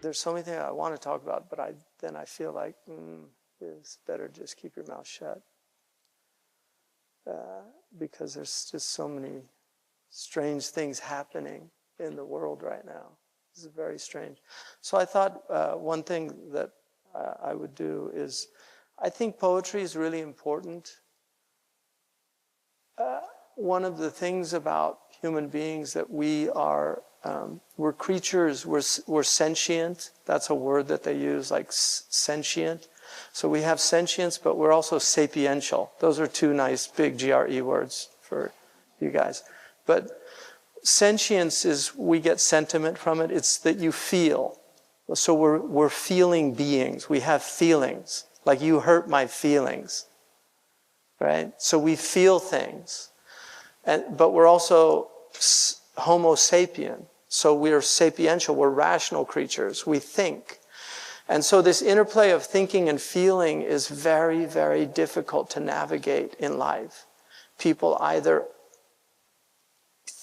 There's so many things I want to talk about, but then I feel like it's better just keep your mouth shut. Because there's just so many strange things happening in the world right now. This is very strange. So I thought one thing that I would do is, I think poetry is really important. One of the things about human beings that we're creatures, we're sentient. That's a word that they use, like sentient. So we have sentience, but we're also sapiential. Those are two nice big GRE words for you guys. But sentience is, we get sentiment from it. It's that you feel. So we're feeling beings. We have feelings. Like you hurt my feelings, right? So we feel things. But we're also Homo sapien. So we're sapiential. We're rational creatures. We think. And so this interplay of thinking and feeling is very, very difficult to navigate in life. People either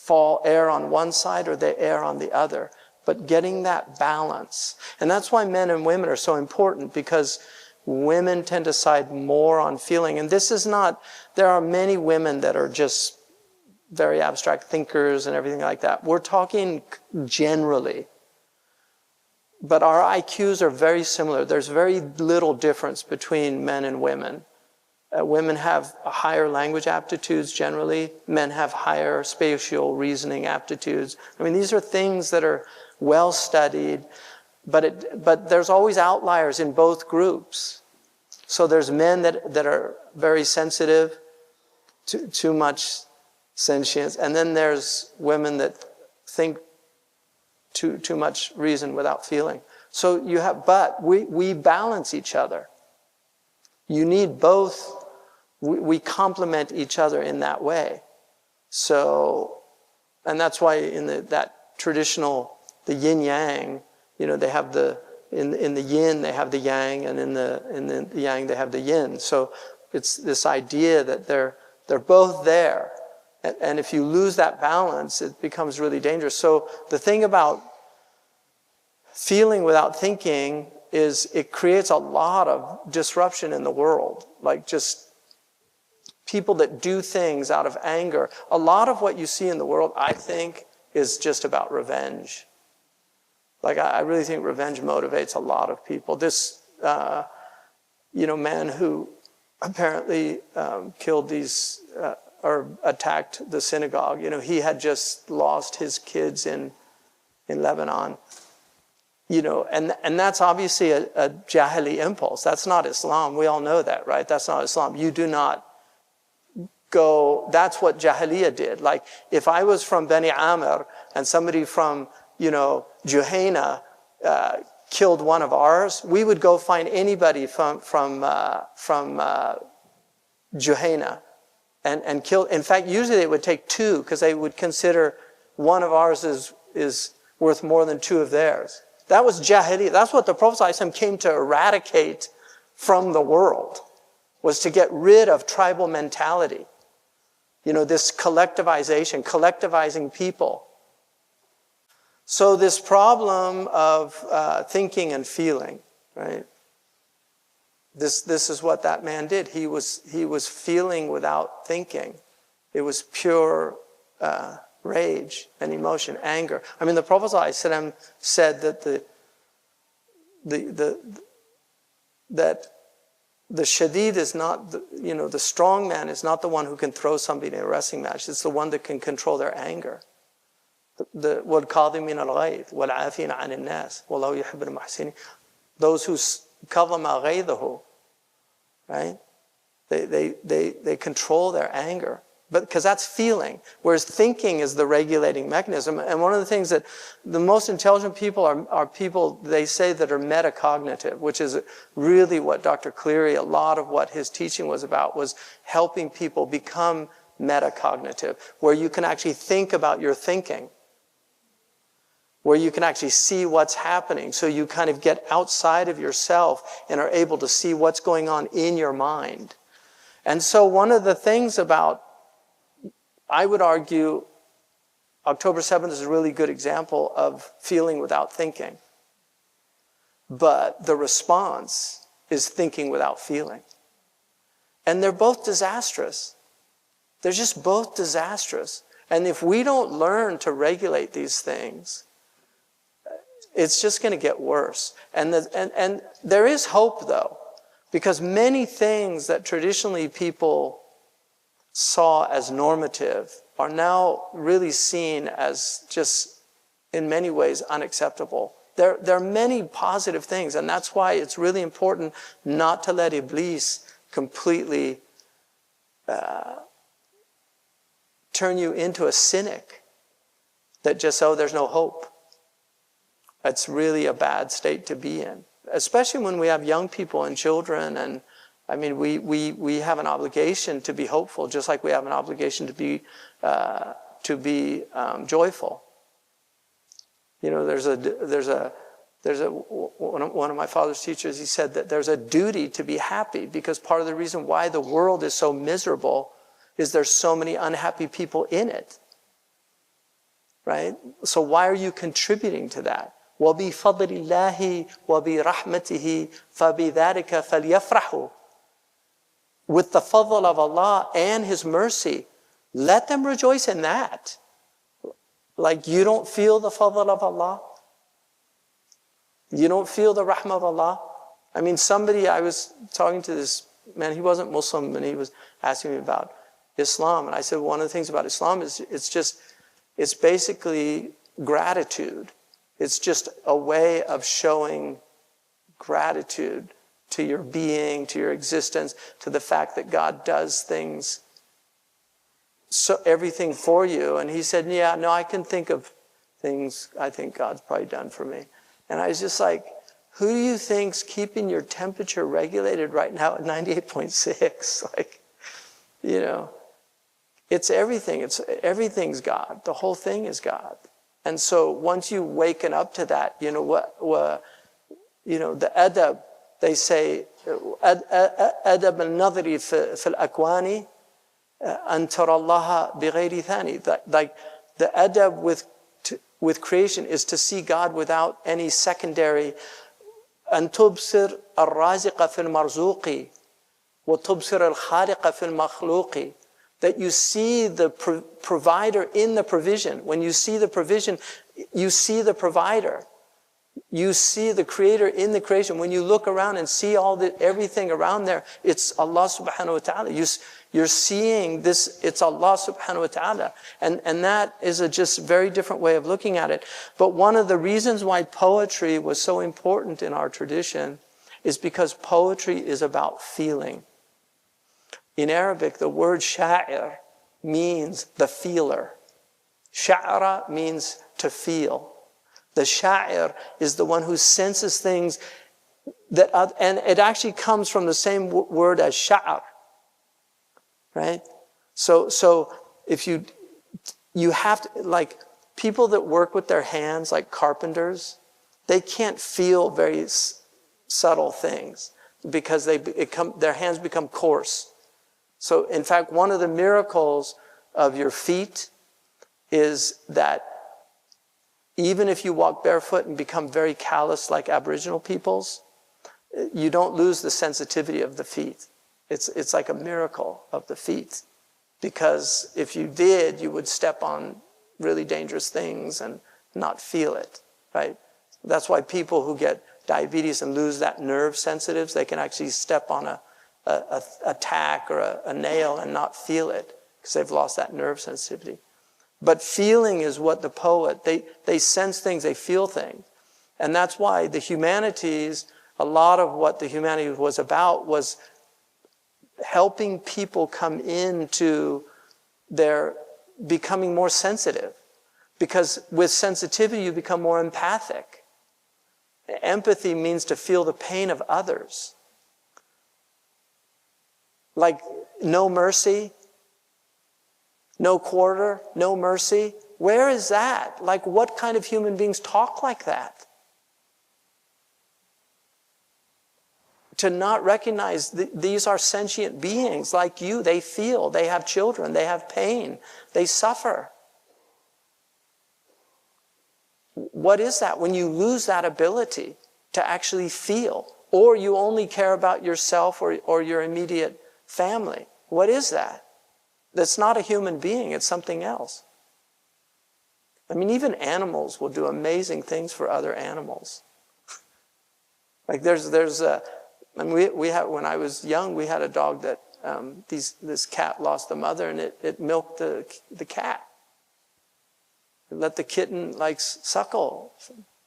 err on one side or they err on the other. But getting that balance. And that's why men and women are so important, because women tend to side more on feeling. And this is not, there are many women that are just very abstract thinkers and everything like that. We're talking generally. But our IQs are very similar. There's very little difference between men and women. Women have higher language aptitudes generally. Men have higher spatial reasoning aptitudes. I mean, these are things that are well studied, but there's always outliers in both groups. So there's men that are very sensitive, too much sentience, and then there's women that think too much reason without feeling. So but we balance each other. You need both. We complement each other in that way. So, and that's why in that traditional, the yin yang, they have in the yin they have the yang, and in the yang they have the yin. So it's this idea that they're both there. And if you lose that balance, it becomes really dangerous. So the thing about feeling without thinking is it creates a lot of disruption in the world. Like just people that do things out of anger. A lot of what you see in the world, I think, is just about revenge. Like I really think revenge motivates a lot of people. This, man who apparently killed these, or attacked the synagogue, he had just lost his kids in Lebanon. And that's obviously a Jahili impulse. That's not Islam. We all know that, right? That's not Islam. You do not go, that's what Jahiliyyah did. Like, if I was from Bani Amr and somebody from, Juhayna killed one of ours, we would go find anybody from Juhayna and kill. In fact, usually they would take two, because they would consider one of ours is worth more than two of theirs. That was Jahiliyyah. That's what the Prophet ﷺ came to eradicate from the world, was to get rid of tribal mentality. This collectivizing people. So this problem of thinking and feeling, right? This is what that man did. He was feeling without thinking. It was pure rage and emotion, anger. I mean, the Prophet ﷺ said that the shadid is not, the strong man is not the one who can throw somebody in a wrestling match. It's the one that can control their anger. وَالْقَاضِمِينَ الْغَيْظِ وَالْعَافِينَ عَنِ النَّاسِ وَاللَّهُ يُحِبُّ الْمُحْسِنِينَ. Those who كَظَمَ غَيْظَهُ, right? They control their anger. But because that's feeling, whereas thinking is the regulating mechanism. And one of the things that the most intelligent people are people, they say, that are metacognitive, which is really what Dr. Cleary, a lot of what his teaching was about, was helping people become metacognitive, where you can actually think about your thinking, where you can actually see what's happening. So you kind of get outside of yourself and are able to see what's going on in your mind. And so one of the things about, I would argue, October 7th is a really good example of feeling without thinking. but the response is thinking without feeling. And they're both disastrous. They're just both disastrous. And if we don't learn to regulate these things, it's just going to get worse. And there is hope, though, because many things that traditionally people saw as normative are now really seen as just, in many ways, unacceptable. There are many positive things, and that's why it's really important not to let Iblis completely turn you into a cynic that just, oh, there's no hope. It's really a bad state to be in, especially when we have young people and children. And I mean, we have an obligation to be hopeful, just like we have an obligation to be joyful. You know, one of my father's teachers, he said that there's a duty to be happy, because part of the reason why the world is so miserable is there's so many unhappy people in it. Right? So why are you contributing to that? وَبِفَضْلِ اللَّهِ وَبِرَحْمَتِهِ فَبِذَلِكَ فَلْيَفْرَحُوا. With the fadl of Allah and His mercy, let them rejoice in that. Like, you don't feel the fadl of Allah? You don't feel the rahmah of Allah? I mean, I was talking to this man, he wasn't Muslim, and he was asking me about Islam. And I said, one of the things about Islam is it's basically gratitude. It's just a way of showing gratitude to your being, to your existence, to the fact that God does things, so everything for you. And he said, yeah, no, I can think of things I think God's probably done for me. And I was just like, who do you think's keeping your temperature regulated right now at 98.6? Like, you know, it's everything. Everything's God. The whole thing is God. And so once you waken up to that, you know the adab, they say, adab al-nadri fi al-akwani an tara Allah bighayri thani. Like, the adab with creation is to see God without any secondary. An tubsir al-raziqa fi al-marzuqi wa tubsir al-khaliqa fi al-makhluqi. That you see the provider in the provision. When you see the provision, you see the provider. You see the creator in the creation. When you look around and see everything around there, it's Allah subhanahu wa ta'ala. You're seeing this, it's Allah subhanahu wa ta'ala. And that is a just very different way of looking at it. But one of the reasons why poetry was so important in our tradition is because poetry is about feeling. In Arabic, the word sha'ir means the feeler. Sha'ara means to feel. The sha'ir is the one who senses things and it actually comes from the same word as sha'ar. Right? So if you have to, like, people that work with their hands, like carpenters, they can't feel very subtle things because their hands become coarse. So, in fact, one of the miracles of your feet is that even if you walk barefoot and become very callous like Aboriginal peoples, you don't lose the sensitivity of the feet. It's like a miracle of the feet. Because if you did, you would step on really dangerous things and not feel it, right? That's why people who get diabetes and lose that nerve sensitives, they can actually step on a tack or a nail and not feel it because they've lost that nerve sensitivity. But feeling is what the poet, they sense things, they feel things. And that's why the humanities, a lot of what the humanities was about was helping people come into their becoming more sensitive. Because with sensitivity, you become more empathic. Empathy means to feel the pain of others. Like, no mercy, no quarter, no mercy. Where is that? Like, what kind of human beings talk like that? To not recognize these are sentient beings like you. They feel, they have children, they have pain, they suffer. What is that when you lose that ability to actually feel. Or you only care about yourself or your immediate family. What is that? That's not a human being, it's something else. I mean, even animals will do amazing things for other animals. Like we had, when I was young, we had a dog that this cat lost the mother, and it milked the cat. It let the kitten like suckle.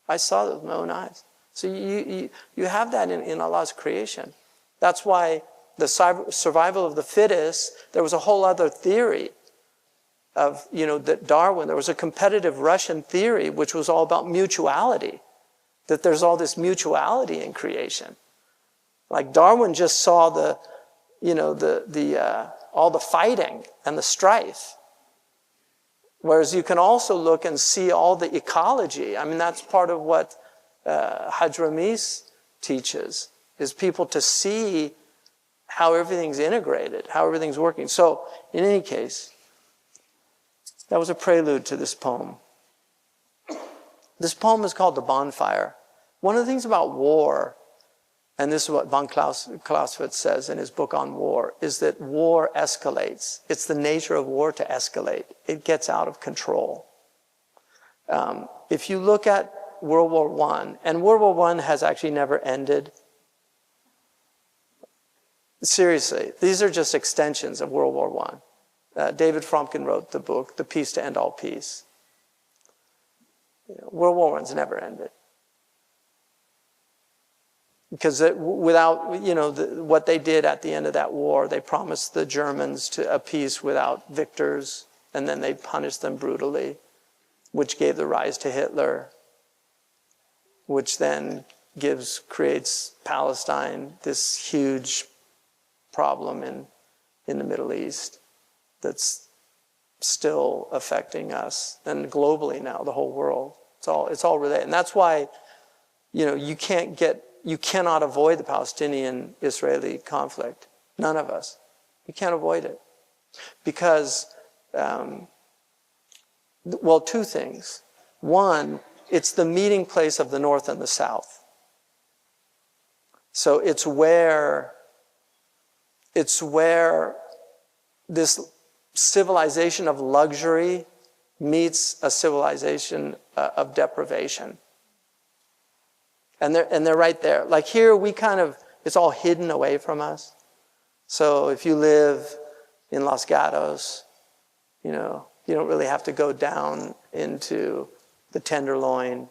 I saw that with my own eyes. So you have that in Allah's creation. That's why the survival of the fittest, there was a whole other theory of, that Darwin, there was a competitive Russian theory which was all about mutuality, that there's all this mutuality in creation. Like Darwin just saw all the fighting and the strife. Whereas you can also look and see all the ecology. I mean, that's part of what Hajj Ramis teaches, is people to see how everything's integrated, how everything's working. So, in any case, that was a prelude to this poem. This poem is called The Bonfire. One of the things about war, and this is what von Clausewitz says in his book on war, is that war escalates. It's the nature of war to escalate. It gets out of control. If you look at World War I, and World War I has actually never ended. Seriously, these are just extensions of World War I. David Fromkin wrote the book, The Peace to End All Peace. World War I's never ended. Because without, what they did at the end of that war, they promised the Germans a peace without victors, and then they punished them brutally, which gave the rise to Hitler, which then creates Palestine, this huge problem in the Middle East that's still affecting us, and globally now, the whole world. It's all related. And that's why, you cannot avoid the Palestinian-Israeli conflict. None of us. You can't avoid it. Because, two things. One, it's the meeting place of the North and the South. So it's where this civilization of luxury meets a civilization of deprivation. And they're right there. Like here, it's all hidden away from us. So if you live in Los Gatos, you don't really have to go down into the Tenderloin.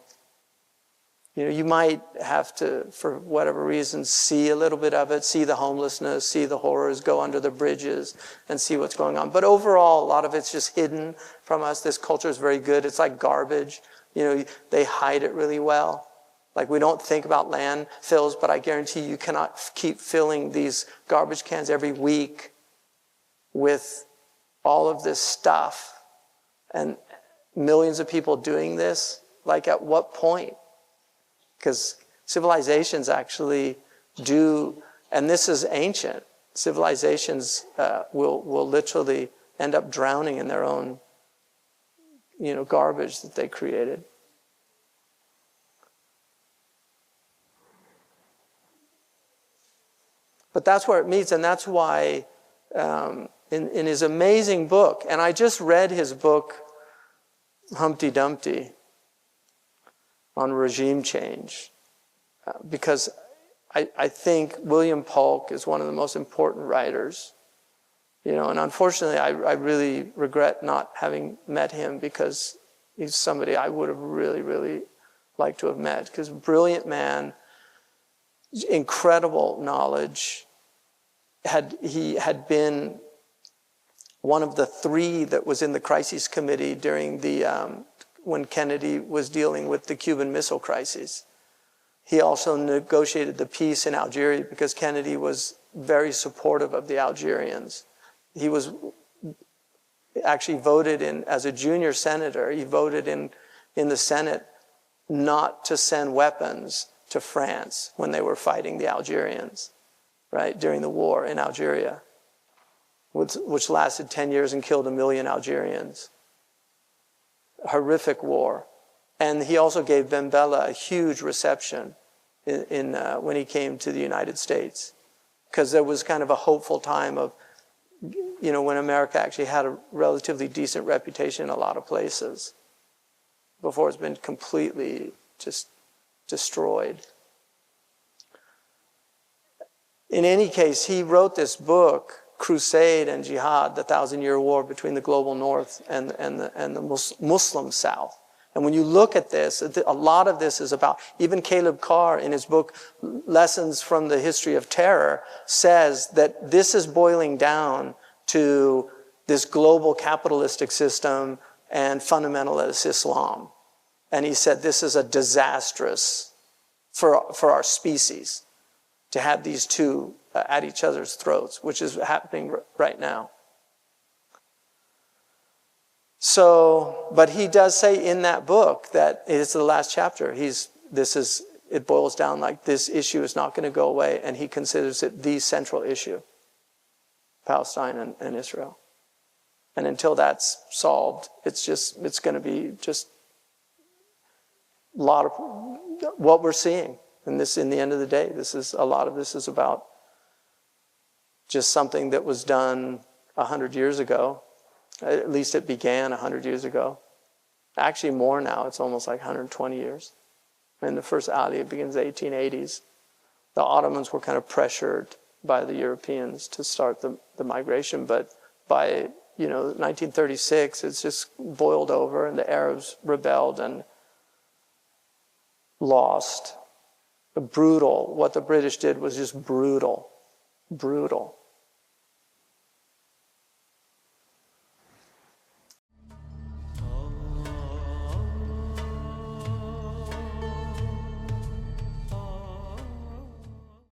You might have to, for whatever reason, see a little bit of it, see the homelessness, see the horrors, go under the bridges and see what's going on. But overall, a lot of it's just hidden from us. This culture is very good. It's like garbage. They hide it really well. Like we don't think about landfills, but I guarantee you cannot keep filling these garbage cans every week with all of this stuff and millions of people doing this. Like at what point? Because civilizations actually do, and this is ancient, civilizations will literally end up drowning in their own, garbage that they created. But that's where it meets, and that's why in his amazing book, and I just read his book, Humpty Dumpty, on regime change, because I think William Polk is one of the most important writers, and unfortunately I really regret not having met him, because he's somebody I would have really, really liked to have met, because brilliant man, incredible knowledge. He had been one of the three that was in the crisis committee during when Kennedy was dealing with the Cuban Missile Crisis. He also negotiated the peace in Algeria because Kennedy was very supportive of the Algerians. He was actually voted in as a junior senator. He voted in the Senate not to send weapons to France when they were fighting the Algerians, right, during the war in Algeria, which lasted 10 years and killed 1 million Algerians. Horrific war. And he also gave Ben Bella a huge reception when he came to the United States, because there was kind of a hopeful time of, when America actually had a relatively decent reputation in a lot of places before it's been completely just destroyed. In any case, he wrote this book, Crusade and Jihad, the 1,000-Year War between the global north and the Muslim south. And when you look at this, a lot of this is about, even Caleb Carr in his book, Lessons from the History of Terror, says that this is boiling down to this global capitalistic system and fundamentalist Islam. And he said this is a disastrous for our species to have these two at each other's throats, which is happening right now. So, but he does say in that book that it's the last chapter. It boils down like this issue is not going to go away, and he considers it the central issue, Palestine and Israel. And until that's solved, it's going to be just a lot of what we're seeing. And this, in the end of the day, a lot of this is about just something that was done 100 years ago. At least it began 100 years ago. Actually more now, it's almost like 120 years. And the first Aliyah begins in the 1880s. The Ottomans were kind of pressured by the Europeans to start the migration, but by 1936, it's just boiled over, and the Arabs rebelled and lost. Brutal. What the British did was just brutal. Brutal.